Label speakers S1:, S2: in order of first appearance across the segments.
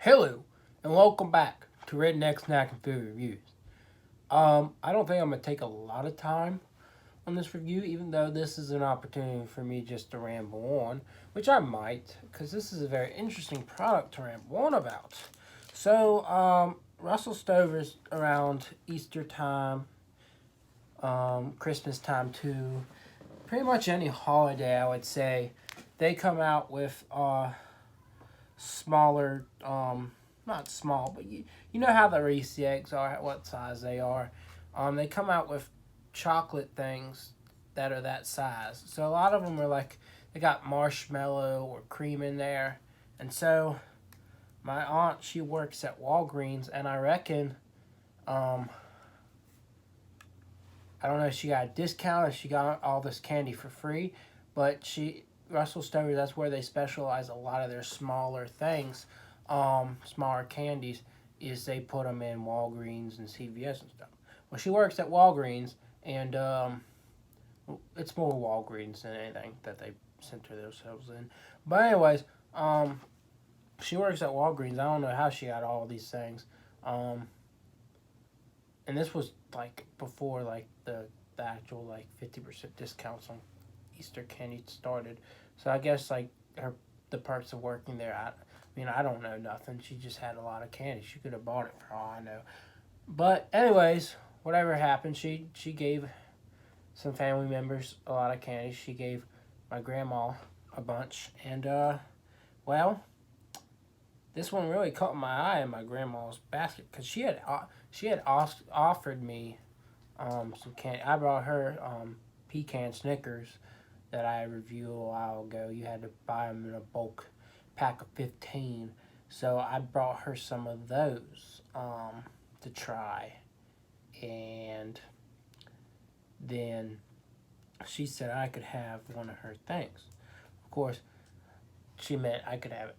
S1: Hello, and welcome back to Redneck Snack and Food Reviews. I don't think I'm gonna take a lot of time on this review, even though this is an opportunity for me just to ramble on, which I might, because this is a very interesting product to ramble on about. Russell Stover's around Easter time, Christmas time too, pretty much any holiday, I would say. They come out with smaller, not small, but you know how the Reese eggs are, what size they are. They come out with chocolate things that are that size. So a lot of them are like they got marshmallow or cream in there, and so my aunt she works at Walgreens, and I reckon, um, I don't know if she got a discount or she got all this candy for free, but Russell Stover, that's where they specialize a lot of their smaller things, smaller candies, is they put them in Walgreens and CVS and stuff. Well, she works at Walgreens, and it's more Walgreens than anything that they center themselves in. But anyways, she works at Walgreens. I don't know how she got all these things. Um, and this was like before like the actual like 50% discounts on Easter candy started. So I guess like her the perks of working there. I mean I don't know nothing. She just had a lot of candy. She could have bought it for all I know. But anyways, whatever happened, she gave some family members a lot of candy. She gave my grandma a bunch, and well, this one really caught my eye in my grandma's basket because she had offered me some candy. I brought her pecan Snickers that I reviewed a while ago. You had to buy them in a bulk pack of 15. So I brought her some of those to try. And then she said I could have one of her things. Of course, she meant I could have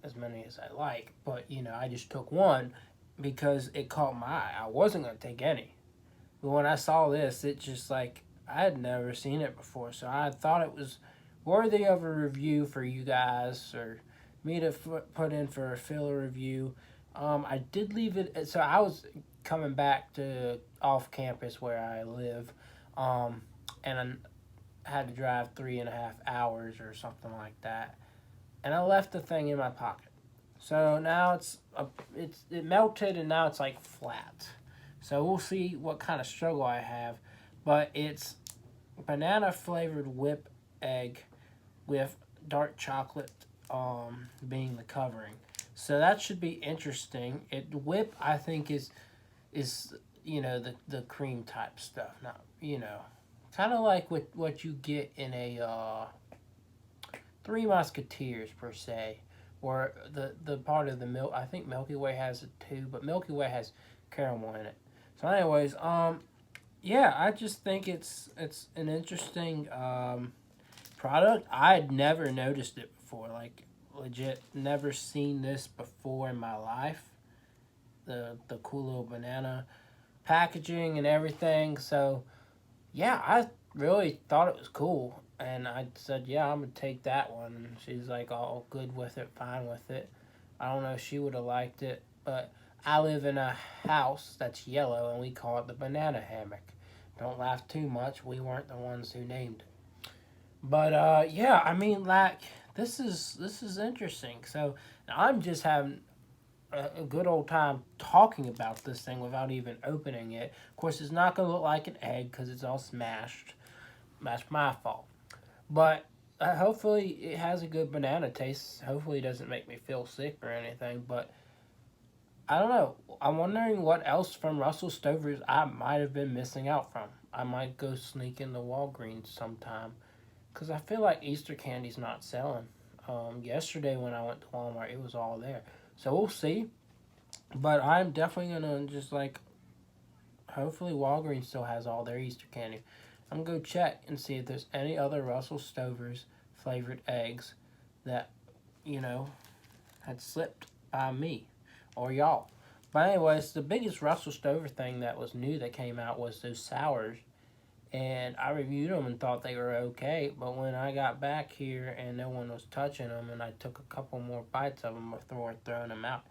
S1: as many as I like. But, I just took one because it caught my eye. I wasn't going to take any. But when I saw this, it just like I had never seen it before, so I thought it was worthy of a review for you guys or me to put in for a filler review. I did leave it, so I was coming back to off campus where I live, and I had to drive 3.5 hours or something like that, and I left the thing in my pocket. So now it melted and now it's like flat. So we'll see what kind of struggle I have. But it's banana flavored whip egg with dark chocolate being the covering. So that should be interesting. Whip I think is the cream type stuff. Not kind of like what you get in a Three Musketeers per se, or the part of the milk. I think Milky Way has it too, but Milky Way has caramel in it. So, anyways, yeah, I just think it's an interesting product. I had never noticed it before, like legit, never seen this before in my life. The cool little banana packaging and everything. So, yeah, I really thought it was cool, and I said, yeah, I'm gonna take that one. And she's like, all good with it, fine with it. I don't know if she would have liked it, but I live in a house that's yellow, and we call it the banana hammock. Don't laugh too much. We weren't the ones who named it. But yeah, I mean, like this is interesting. So I'm just having a good old time talking about this thing without even opening it. Of course, it's not gonna look like an egg because it's all smashed. That's my fault. But hopefully it has a good banana taste. Hopefully it doesn't make me feel sick or anything. But I don't know. I'm wondering what else from Russell Stover's I might have been missing out from. I might go sneak into Walgreens sometime because I feel like Easter candy's not selling. Yesterday when I went to Walmart, it was all there. So we'll see. But I'm definitely gonna just like hopefully Walgreens still has all their Easter candy. I'm gonna go check and see if there's any other Russell Stover's flavored eggs that you know had slipped by me or y'all. But anyways, the biggest Russell Stover thing that was new that came out was those sours, and I reviewed them and thought they were okay. But when I got back here and no one was touching them, and I took a couple more bites of them before throwing them out,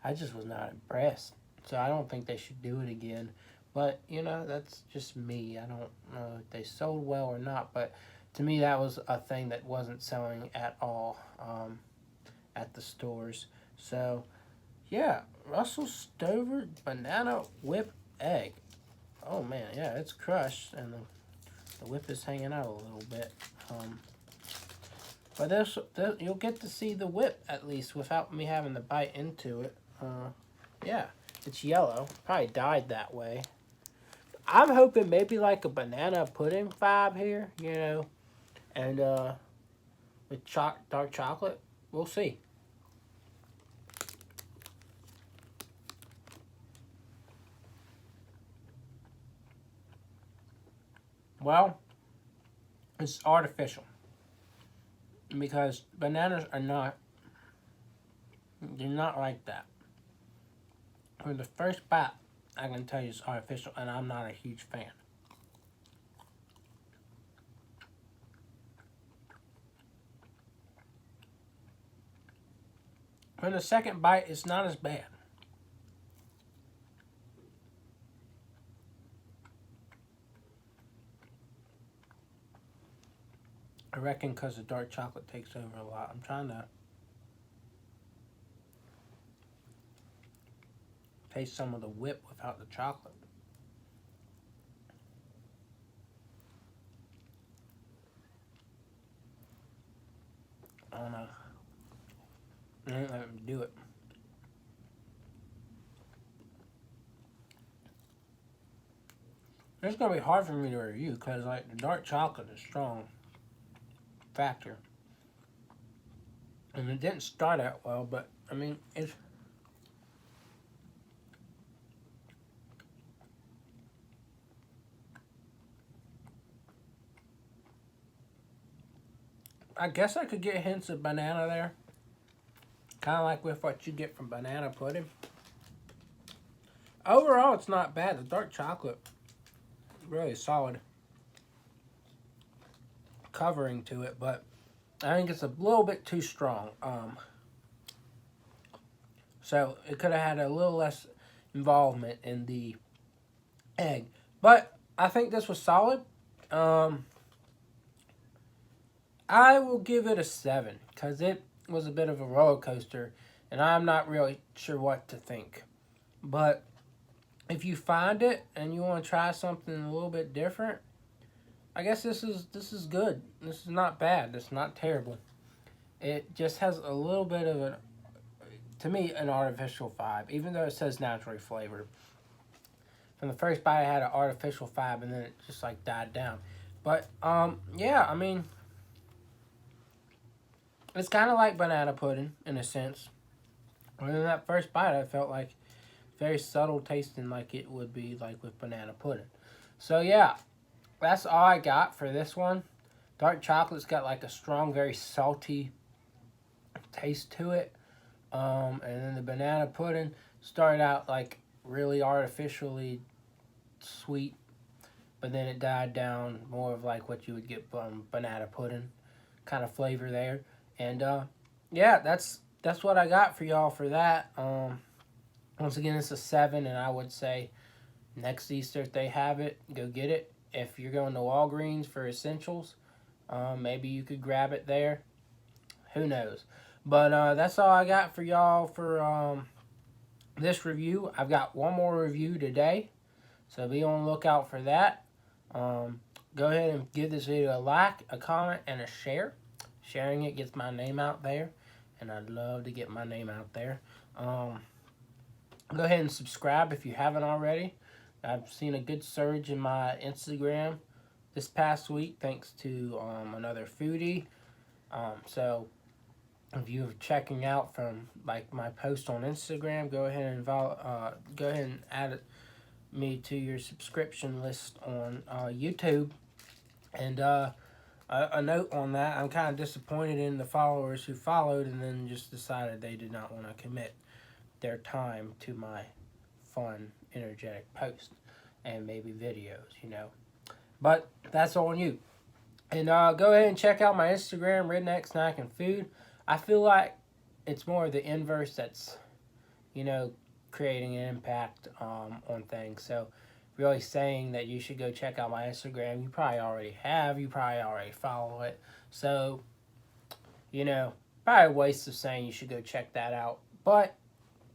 S1: I just was not impressed. So I don't think they should do it again. But you know, that's just me. I don't know if they sold well or not, but to me that was a thing that wasn't selling at all at the stores. So yeah, Russell Stover banana whip egg. Oh man, yeah, it's crushed and the whip is hanging out a little bit. But this you'll get to see the whip at least without me having to bite into it. Yeah, it's yellow. Probably dyed that way. I'm hoping maybe like a banana pudding vibe here, you know, and with dark chocolate. We'll see. Well, it's artificial because bananas are not. They're not like that. For the first bite, I can tell you it's artificial, and I'm not a huge fan. For the second bite, it's not as bad. I reckon because the dark chocolate takes over a lot. I'm trying to taste some of the whip without the chocolate. I don't know. I didn't let him do it. It's gonna be hard for me to review because like the dark chocolate is strong factor, and it didn't start out well. But I mean, it's I guess I could get hints of banana there, kind of like with what you get from banana pudding. Overall, it's not bad. The dark chocolate really solid covering to it, but I think it's a little bit too strong. So it could have had a little less involvement in the egg, but I think this was solid. Um, I will give it a 7 because it was a bit of a roller coaster, and I'm not really sure what to think. But if you find it and you want to try something a little bit different, I guess this is good. This is not bad. It's not terrible. It just has a little bit of an, to me, an artificial vibe, even though it says naturally flavored. From the first bite, I had an artificial vibe, and then it just like died down. But yeah, I mean, it's kind of like banana pudding in a sense. But in that first bite, I felt like very subtle tasting, like it would be like with banana pudding. So yeah, that's all I got for this one. Dark chocolate's got like a strong, very salty taste to it. And then the banana pudding started out like really artificially sweet, but then it died down more of like what you would get from banana pudding kind of flavor there. And yeah, that's what I got for y'all for that. Once again, it's a 7, and I would say next Easter if they have it, go get it. If you're going to Walgreens for essentials, maybe you could grab it there. Who knows? But that's all I got for y'all for this review. I've got one more review today, so be on the lookout for that. Go ahead and give this video a like, a comment, and a share. Sharing it gets my name out there, and I'd love to get my name out there. Go ahead and subscribe if you haven't already. I've seen a good surge in my Instagram this past week thanks to another foodie. So if you're checking out from like my post on Instagram, go ahead and add me to your subscription list on YouTube. And a note on that, I'm kind of disappointed in the followers who followed and then just decided they did not want to commit their time to my fun, energetic post and maybe videos, you know. But that's on you. And go ahead and check out my Instagram, Redneck Snack and Food. I feel like it's more of the inverse that's, you know, creating an impact on things. So, really saying that you should go check out my Instagram. You probably already have. You probably already follow it. So, you know, probably a waste of saying you should go check that out. But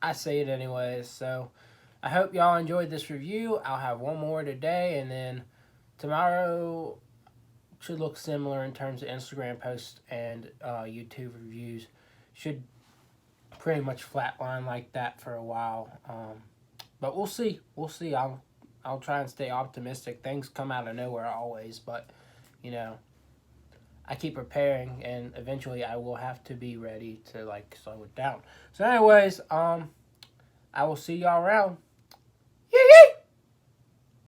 S1: I say it anyways. So, I hope y'all enjoyed this review. I'll have one more today, and then tomorrow should look similar in terms of Instagram posts and YouTube reviews. Should pretty much flatline like that for a while. But we'll see. We'll see. I'll try and stay optimistic. Things come out of nowhere always, but you know, I keep preparing, and eventually I will have to be ready to like slow it down. So, anyways, I will see y'all around.